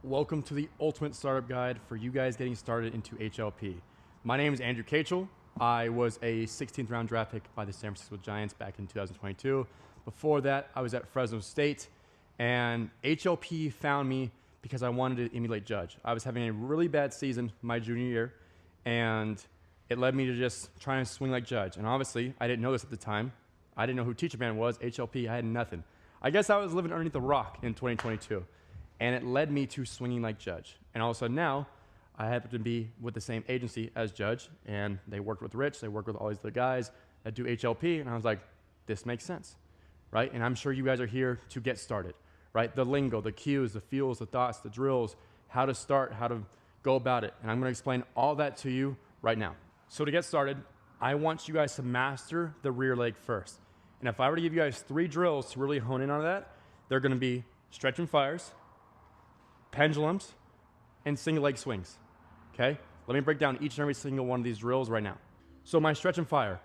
Welcome to the ultimate startup guide for you guys getting started into HLP. My name is Andrew Kachel. I was a 16th round draft pick by the San Francisco Giants back in 2022. Before that, I was at Fresno State, and HLP found me because I wanted to emulate Judge. I was having a really bad season my junior year, and it led me to just trying to swing like Judge. And obviously, I didn't know this at the time. I didn't know who Teacher Man was, HLP, I had nothing. I guess I was living underneath a rock in 2022. And it led me to swinging like Judge. And all of a sudden now, I happen to be with the same agency as Judge, and they worked with Rich, they worked with all these other guys that do HLP, and I was like, this makes sense, right? And I'm sure you guys are here to get started, right? The lingo, the cues, the feels, the thoughts, the drills, how to start, how to go about it. And I'm gonna explain all that to you right now. So to get started, I want you guys to master the rear leg first. And if I were to give you guys 3 drills to really hone in on that, they're gonna be stretch and fires, pendulums, and single leg swings, okay? Let me break down each and every single one of these drills right now. So my stretch and fire,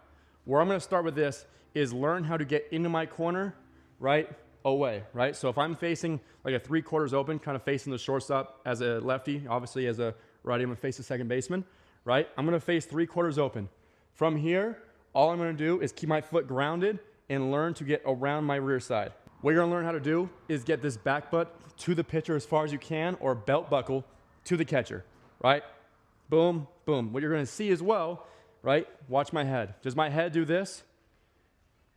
where I'm gonna start with this is learn how to get into my corner, right, away, right? So if I'm facing like a 3/4 open, kind of facing the shortstop as a lefty, obviously as a righty, I'm gonna face the second baseman, right? I'm gonna face 3/4 open. From here, all I'm gonna do is keep my foot grounded and learn to get around my rear side. What you're gonna learn how to do is get this back butt to the pitcher as far as you can, or belt buckle to the catcher, right? Boom, boom. What you're gonna see as well, right? Watch my head. Does my head do this?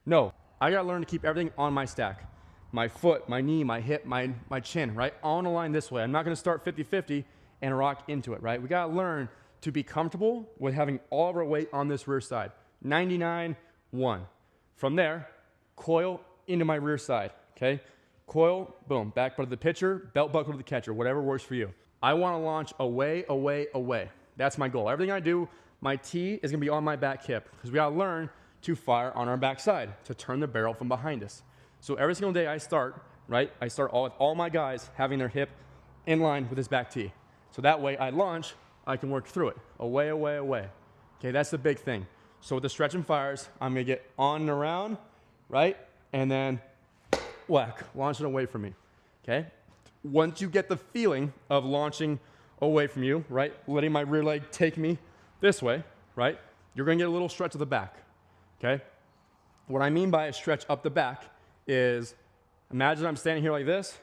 No. I gotta learn to keep everything on my stack. My foot, my knee, my hip, my chin, right? All in a line this way. I'm not gonna start 50-50 and rock into it, right? We gotta learn to be comfortable with having all of our weight on this rear side. 99-1. From there, coil into my rear side, okay? Coil, boom, back butt to the pitcher, belt buckle to the catcher, whatever works for you. I wanna launch away, away, away. That's my goal. Everything I do, my T is gonna be on my back hip, because we gotta learn to fire on our back side, to turn the barrel from behind us. So every single day I start, right? I start with all my guys having their hip in line with this back T. So that way I launch, I can work through it. Away, away, away. Okay, that's the big thing. So with the stretch and fires, I'm gonna get on and around, right? And then whack, launching away from me, okay? Once you get the feeling of launching away from you, right? Letting my rear leg take me this way, right? You're gonna get a little stretch of the back, okay? What I mean by a stretch up the back is, imagine I'm standing here like this,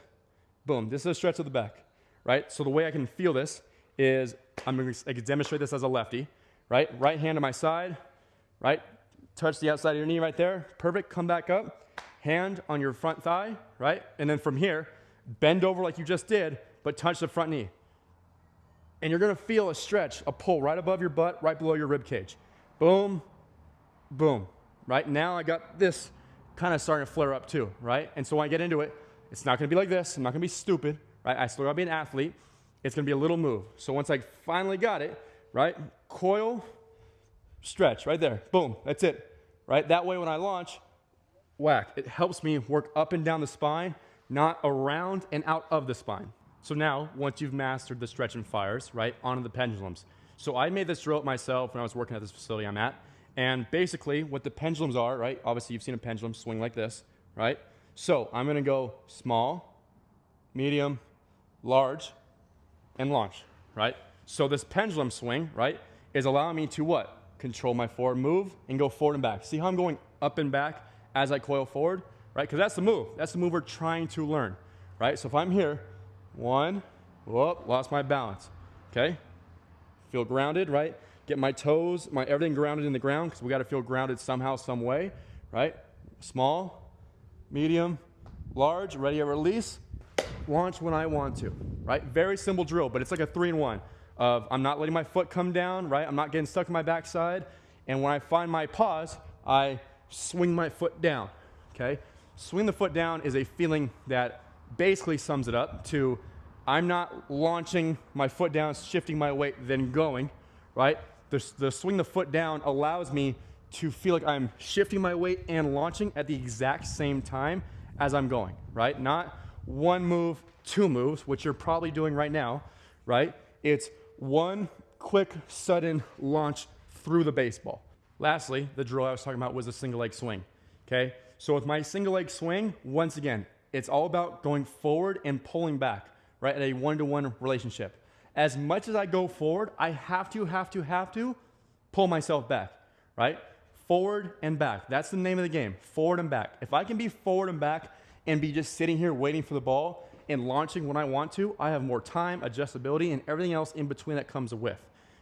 boom, this is a stretch of the back, right? So the way I can feel this is, I can demonstrate this as a lefty, right? Right hand to my side, right? Touch the outside of your knee right there, perfect, come back up. Hand on your front thigh, right? And then from here, bend over like you just did, but touch the front knee. And you're gonna feel a stretch, a pull right above your butt, right below your rib cage. Boom, boom, right? Now I got this kind of starting to flare up too, right? And so when I get into it, it's not gonna be like this, I'm not gonna be stupid, right? I still gotta be an athlete. It's gonna be a little move. So once I finally got it, right? Coil, stretch, right there, boom, that's it, right? That way when I launch, whack. It helps me work up and down the spine, not around and out of the spine. So now, once you've mastered the stretch and fires, right, onto the pendulums. So I made this drill myself when I was working at this facility I'm at. And basically, what the pendulums are, right, obviously you've seen a pendulum swing like this, right? So I'm gonna go small, medium, large, and launch, right? So this pendulum swing, right, is allowing me to what? Control my forward move and go forward and back. See how I'm going up and back as I coil forward, right? Because that's the move. That's the move we're trying to learn, right? So if I'm here, 1, whoop, lost my balance, okay? Feel grounded, right? Get my toes, everything grounded in the ground, because we got to feel grounded somehow, some way, right? Small, medium, large, ready to release, launch when I want to, right? Very simple drill, but it's like a 3-in-1 of I'm not letting my foot come down, right? I'm not getting stuck in my backside, and when I find my pause, I swing my foot down, okay? Swing the foot down is a feeling that basically sums it up to I'm not launching my foot down, shifting my weight, then going, right? The swing the foot down allows me to feel like I'm shifting my weight and launching at the exact same time as I'm going, right? Not 1 move, 2 moves, which you're probably doing right now, right? It's 1 quick, sudden launch through the baseball. Lastly, the drill I was talking about was a single leg swing, okay? So with my single leg swing, once again, it's all about going forward and pulling back, right? At a one-to-one relationship. As much as I go forward, I have to pull myself back, right? Forward and back. That's the name of the game, forward and back. If I can be forward and back and be just sitting here waiting for the ball and launching when I want to, I have more time, adjustability, and everything else in between that comes with,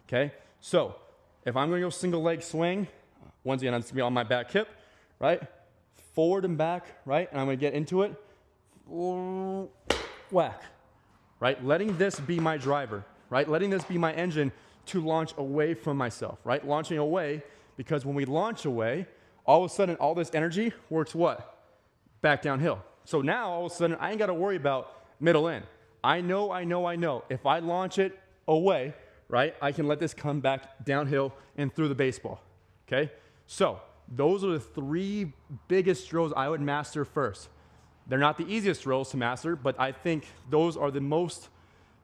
okay? So if I'm gonna go single leg swing, once again, I'm just gonna be on my back hip, right? Forward and back, right? And I'm gonna get into it, whack, right? Letting this be my driver, right? Letting this be my engine to launch away from myself, right? Launching away, because when we launch away, all of a sudden, all this energy works what? Back downhill. So now, all of a sudden, I ain't gotta worry about middle in. I know. If I launch it away, right, I can let this come back downhill and through the baseball, okay? So those are the 3 biggest drills I would master first. They're not the easiest drills to master, but I think those are the most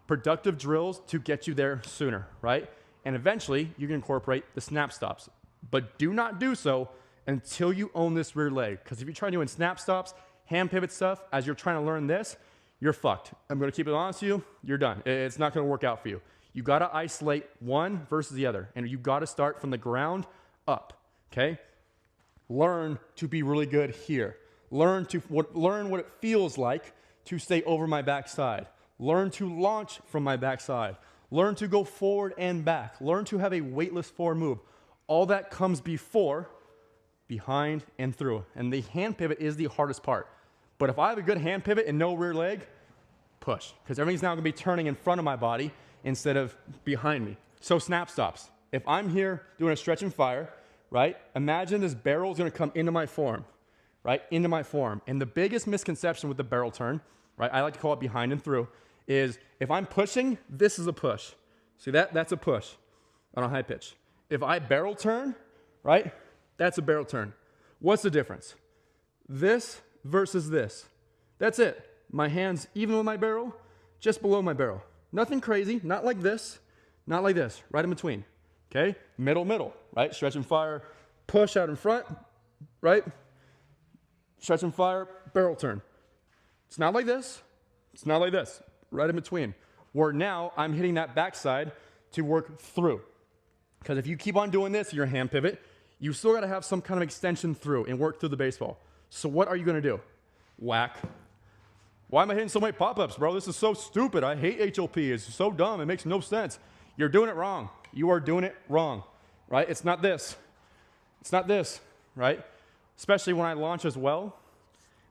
productive drills to get you there sooner, right? And eventually, you can incorporate the snap stops. But do not do so until you own this rear leg. Because if you try doing snap stops, hand pivot stuff, as you're trying to learn this, you're fucked. I'm gonna keep it honest with you, you're done. It's not gonna work out for you. You gotta isolate one versus the other. And you gotta start from the ground up, okay? Learn to be really good here. Learn what it feels like to stay over my backside. Learn to launch from my backside. Learn to go forward and back. Learn to have a weightless forward move. All that comes before, behind, and through. And the hand pivot is the hardest part. But if I have a good hand pivot and no rear leg, push. Because everything's now gonna be turning in front of my body instead of behind me. So snap stops. If I'm here doing a stretch and fire, right? Imagine this barrel is gonna come into my form, right? Into my form. And the biggest misconception with the barrel turn, right? I like to call it behind and through, is if I'm pushing, this is a push. See that? That's a push on a high pitch. If I barrel turn, right? That's a barrel turn. What's the difference? This versus this. That's it. My hands even with my barrel, just below my barrel. Nothing crazy, not like this, not like this, right in between. Okay? Middle, right? Stretch and fire, push out in front, right? Stretch and fire, barrel turn. It's not like this, it's not like this, right in between. Where now I'm hitting that backside to work through. Because if you keep on doing this, your hand pivot, you still got to have some kind of extension through and work through the baseball. So what are you going to do? Whack. Why am I hitting so many pop-ups, bro? This is so stupid. I hate HLP. It's so dumb. It makes no sense. You're doing it wrong. You are doing it wrong, right? It's not this. It's not this, right? Especially when I launch as well.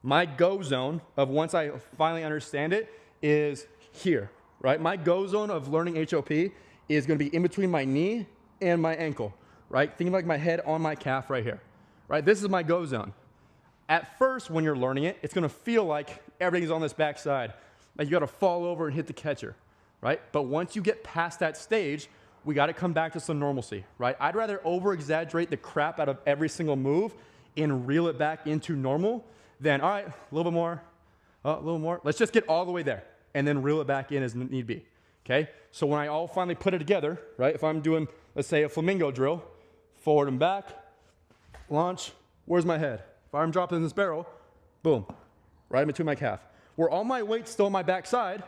My go zone of once I finally understand it is here, right? My go zone of learning HLP is going to be in between my knee and my ankle, right? Think of like my head on my calf right here, right? This is my go zone. At first, when you're learning it, it's gonna feel like everything's on this backside, like you gotta fall over and hit the catcher, right? But once you get past that stage, we gotta come back to some normalcy, right? I'd rather over-exaggerate the crap out of every single move and reel it back into normal than, all right, a little bit more, a little more. Let's just get all the way there and then reel it back in as need be, okay? So when I all finally put it together, right? If I'm doing, let's say, a flamingo drill, forward and back, launch, where's my head? If I'm dropping this barrel, boom, right in between my calf. Where all my weight's still on my backside,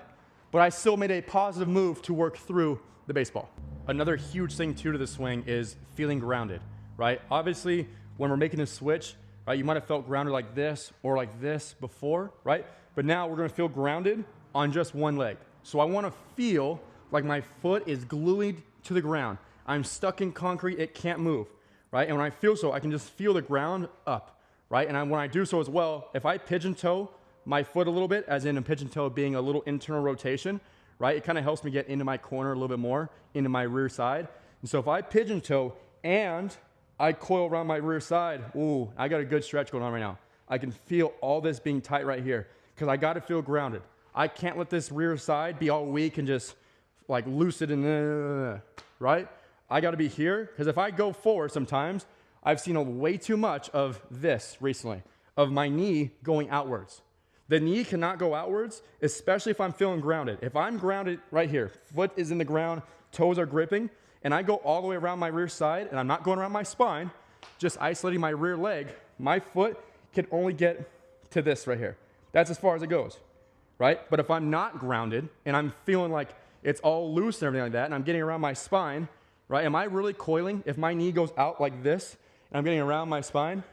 but I still made a positive move to work through the baseball. Another huge thing too to the swing is feeling grounded, right? Obviously, when we're making a switch, right, you might have felt grounded like this or like this before, right? But now we're gonna feel grounded on just one leg. So I wanna feel like my foot is glued to the ground. I'm stuck in concrete, it can't move, right? And when I feel so, I can just feel the ground up. Right, and when I do so as well, if I pigeon toe my foot a little bit, as in a pigeon toe being a little internal rotation, right, it kind of helps me get into my corner a little bit more, into my rear side. And so if I pigeon toe and I coil around my rear side, ooh, I got a good stretch going on right now. I can feel all this being tight right here because I got to feel grounded. I can't let this rear side be all weak and just like loose it and right? I got to be here because if I go forward sometimes, I've seen way too much of this recently, of my knee going outwards. The knee cannot go outwards, especially if I'm feeling grounded. If I'm grounded right here, foot is in the ground, toes are gripping, and I go all the way around my rear side, and I'm not going around my spine, just isolating my rear leg, my foot can only get to this right here. That's as far as it goes. right? But if I'm not grounded and I'm feeling like it's all loose and everything like that, and I'm getting around my spine, right? Am I really coiling if my knee goes out like this and I'm getting around my spine?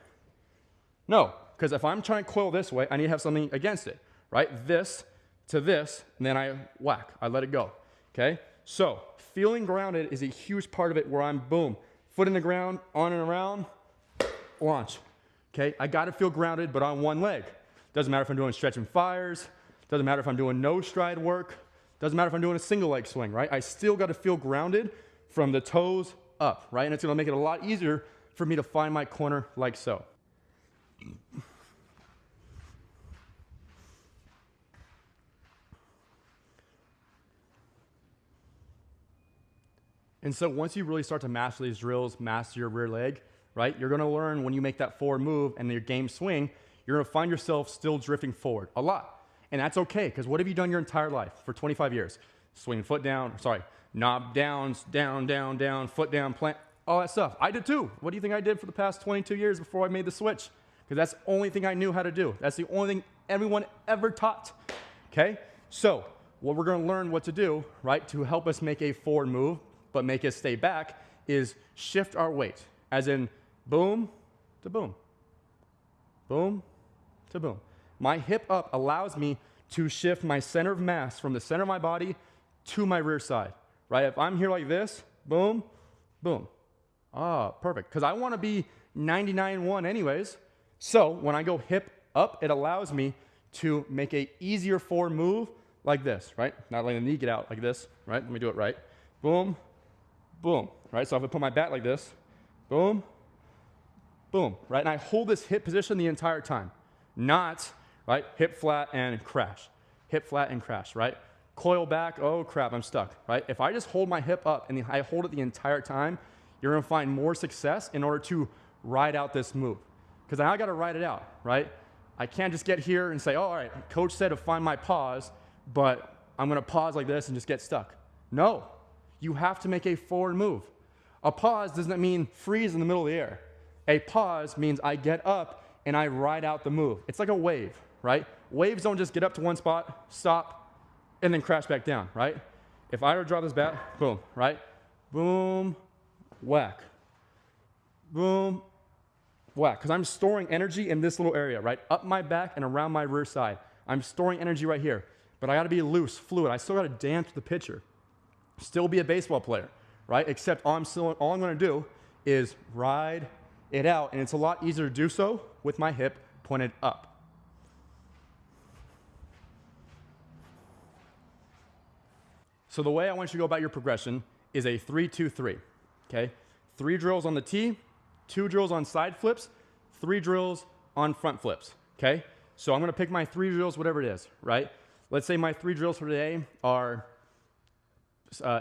No, because if I'm trying to coil this way, I need to have something against it, right? This to this, and then I whack, I let it go, okay? So feeling grounded is a huge part of it where I'm, boom, foot in the ground, on and around, launch, okay? I gotta feel grounded, but on one leg. Doesn't matter if I'm doing stretch and fires, doesn't matter if I'm doing no stride work, doesn't matter if I'm doing a single leg swing, right? I still gotta feel grounded from the toes up, right? And it's gonna make it a lot easier for me to find my corner like so. And so once you really start to master these drills, master your rear leg, right? You're gonna learn when you make that forward move and your game swing, you're gonna find yourself still drifting forward a lot. And that's okay, because what have you done your entire life for 25 years? Swing foot down, sorry, knob down, down, down, down, foot down, plant, all that stuff. I did too. What do you think I did for the past 22 years before I made the switch? Because that's the only thing I knew how to do. That's the only thing everyone ever taught, okay? So what we're gonna learn what to do, right, to help us make a forward move, but make us stay back, is shift our weight, as in boom to boom, boom to boom. My hip up allows me to shift my center of mass from the center of my body to my rear side, right? If I'm here like this, boom, boom. Ah, perfect, because I want to be 99.1 anyways. So when I go hip up, it allows me to make a easier forward move like this, right? Not letting the knee get out like this, right? Let me do it right. Boom, boom, right? So if I put my bat like this, boom, boom, right? And I hold this hip position the entire time, not, right, hip flat and crash, hip flat and crash, right? Coil back, oh crap, I'm stuck, right? If I just hold my hip up and I hold it the entire time, you're gonna find more success in order to ride out this move. Because I gotta ride it out, right? I can't just get here and say, oh, all right, coach said to find my pause, but I'm gonna pause like this and just get stuck. No, you have to make a forward move. A pause doesn't mean freeze in the middle of the air. A pause means I get up and I ride out the move. It's like a wave, right? Waves don't just get up to one spot, stop, and then crash back down, right? If I were to drop this bat, boom, right? Boom, whack, boom, whack. Because I'm storing energy in this little area, right? Up my back and around my rear side. I'm storing energy right here. But I gotta be loose, fluid. I still gotta dance with the pitcher. Still be a baseball player, right? Except all I'm gonna do is ride it out, and it's a lot easier to do so with my hip pointed up. So the way I want you to go about your progression is a 3-2-3, okay? 3 drills on the tee, 2 drills on side flips, 3 drills on front flips, okay? So I'm gonna pick my 3 drills, whatever it is, right? Let's say my 3 drills for today are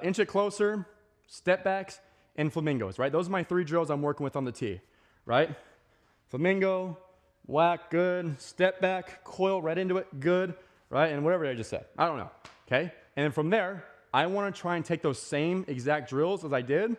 inch it closer, step backs, and flamingos, right? Those are my 3 drills I'm working with on the tee, right? Flamingo, whack, good. Step back, coil right into it, good, right? And whatever I just said, I don't know, okay? And then from there, I wanna try and take those same exact drills as I did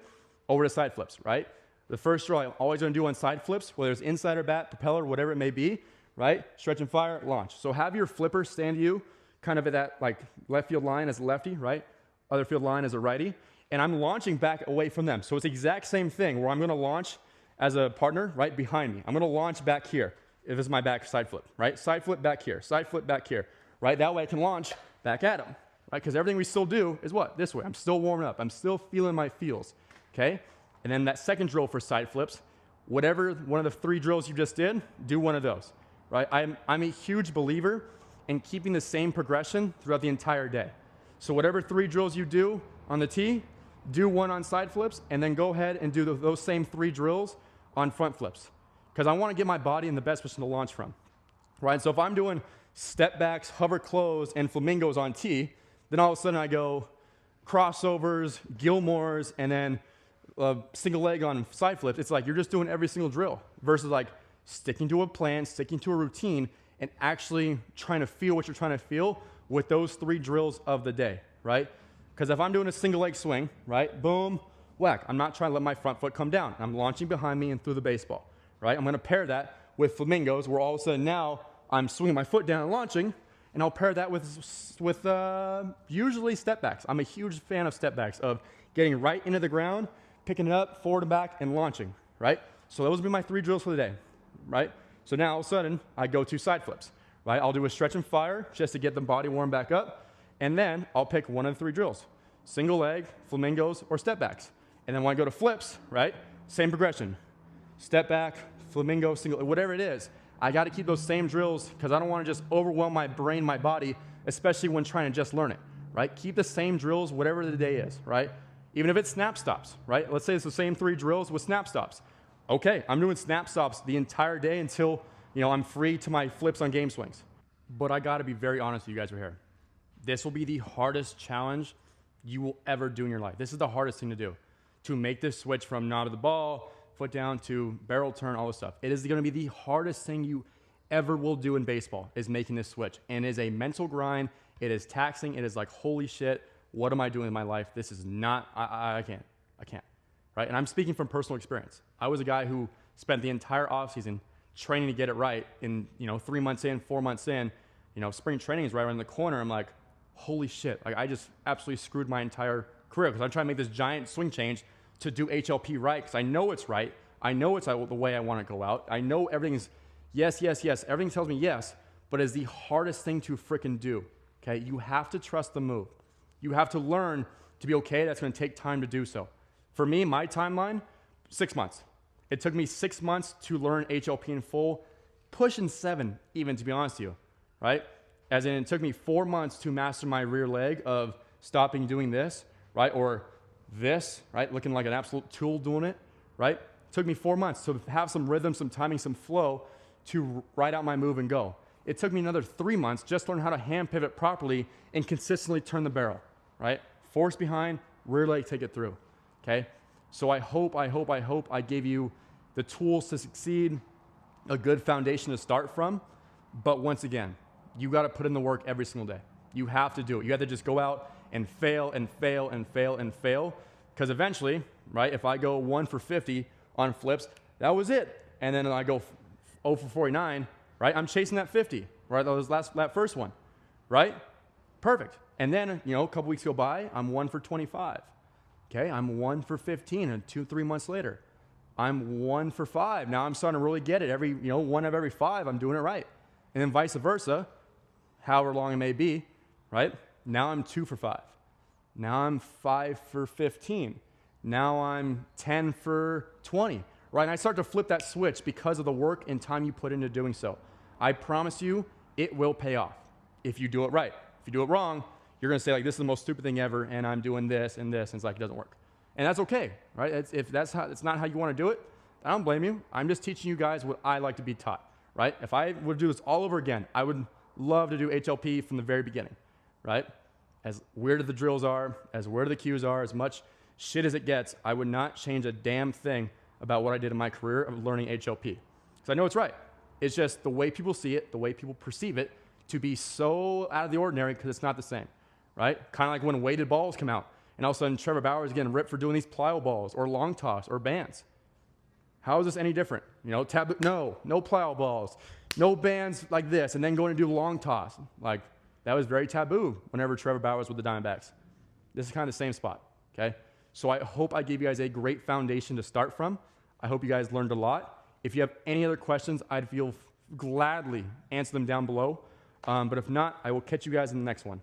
over to side flips, right? The first drill I'm always gonna do on side flips, whether it's inside or bat, propeller, whatever it may be, right? Stretch and fire, launch. So have your flipper stand to you kind of at that like left field line as a lefty, right? Other field line as a righty. And I'm launching back away from them. So it's the exact same thing where I'm gonna launch as a partner right behind me. I'm gonna launch back here if it's my back side flip, right? Side flip back here, side flip back here, right? That way I can launch back at them, right? Because everything we still do is what? This way. I'm still warming up. I'm still feeling my feels, okay? And then that second drill for side flips, whatever one of the 3 drills you just did, do one of those, right? I'm a huge believer in keeping the same progression throughout the entire day. So whatever 3 drills you do on the tee, do 1 on side flips, and then go ahead and do those same 3 drills on front flips. Because I want to get my body in the best position to launch from, right? So if I'm doing step backs, hover close, and flamingos on tee, then all of a sudden I go crossovers, Gilmores, and then single leg on side flips. It's like you're just doing every single drill versus like sticking to a plan, sticking to a routine, and actually trying to feel what you're trying to feel with those 3 drills of the day, right? Because if I'm doing a single leg swing, right, boom, whack, I'm not trying to let my front foot come down. I'm launching behind me and through the baseball, right? I'm gonna pair that with flamingos where all of a sudden now I'm swinging my foot down and launching, and I'll pair that with usually step backs. I'm a huge fan of step backs, of getting right into the ground, picking it up, forward and back, and launching, right? So those would be my 3 drills for the day, right? So now all of a sudden, I go to side flips, right? I'll do a stretch and fire just to get the body warmed back up, and then I'll pick one of the 3 drills: single leg, flamingos, or step backs. And then when I go to flips, right, same progression: step back, flamingo, single, whatever it is. I got to keep those same drills because I don't want to just overwhelm my brain, my body, especially when trying to just learn it, right? Keep the same drills, whatever the day is, right? Even if it's snap stops, right? Let's say it's the same 3 drills with snap stops. Okay, I'm doing snap stops the entire day until, I'm free to my flips on game swings. But I got to be very honest with you guys right here. This will be the hardest challenge you will ever do in your life. This is the hardest thing to do, to make this switch from knob to the ball, foot down to barrel turn, all this stuff. It is going to be the hardest thing you ever will do in baseball, is making this switch. And it is a mental grind. It is taxing. It is like, holy shit, what am I doing in my life? This is not, I can't, right? And I'm speaking from personal experience. I was a guy who spent the entire offseason training to get it right. In, 3 months in, 4 months in, spring training is right around the corner. I'm like, holy shit, like I just absolutely screwed my entire career because I'm trying to make this giant swing change to do HLP right, because I know it's right. I know it's the way I want to go out. I know everything is yes. Everything tells me yes, but it's the hardest thing to frickin' do, okay? You have to trust the move. You have to learn to be okay. That's going to take time to do so. For me, my timeline, 6 months. It took me 6 months to learn HLP in full, pushing 7 even, to be honest with you, right? As in, it took me 4 months to master my rear leg of stopping doing this, right? Or this, right? Looking like an absolute tool doing it, right? It took me 4 months to have some rhythm, some timing, some flow to write out my move and go. It took me another 3 months just to learn how to hand pivot properly and consistently turn the barrel, right? Force behind, rear leg, take it through, okay? So I hope I gave you the tools to succeed, a good foundation to start from. But once again, you got to put in the work every single day. You have to do it. You have to just go out and fail and fail and fail and fail. Because eventually, right, if I go 1 for 50 on flips, that was it. And then I go 0 for 49, right? I'm chasing that 50, right? That first one, right? Perfect. And then, a couple weeks go by, I'm 1 for 25. Okay, I'm 1 for 15, and 2-3 months later, I'm 1 for 5. Now I'm starting to really get it. Every, 1 of every 5, I'm doing it right. And then vice versa, however long it may be, right? Now I'm 2 for 5. Now I'm 5 for 15. Now I'm 10 for 20, right? And I start to flip that switch because of the work and time you put into doing so. I promise you, it will pay off if you do it right. If you do it wrong, you're going to say, like, this is the most stupid thing ever, and I'm doing this and this, and it's like, it doesn't work. And that's okay, right? If it's not how you want to do it, I don't blame you. I'm just teaching you guys what I like to be taught, right? If I would do this all over again, I would love to do HLP from the very beginning, right? As weird as the drills are, as weird the cues are, as much shit as it gets, I would not change a damn thing about what I did in my career of learning HLP. Because I know it's right. It's just the way people see it, the way people perceive it, to be so out of the ordinary because it's not the same, right? Kind of like when weighted balls come out, and all of a sudden Trevor Bauer is getting ripped for doing these plyo balls or long toss or bands. How is this any different? No plyo balls, no bands like this, and then going to do long toss. Like, that was very taboo whenever Trevor Bauer was with the Diamondbacks. This is kind of the same spot, okay? So I hope I gave you guys a great foundation to start from. I hope you guys learned a lot. If you have any other questions, I'd feel gladly answer them down below. But if not, I will catch you guys in the next one.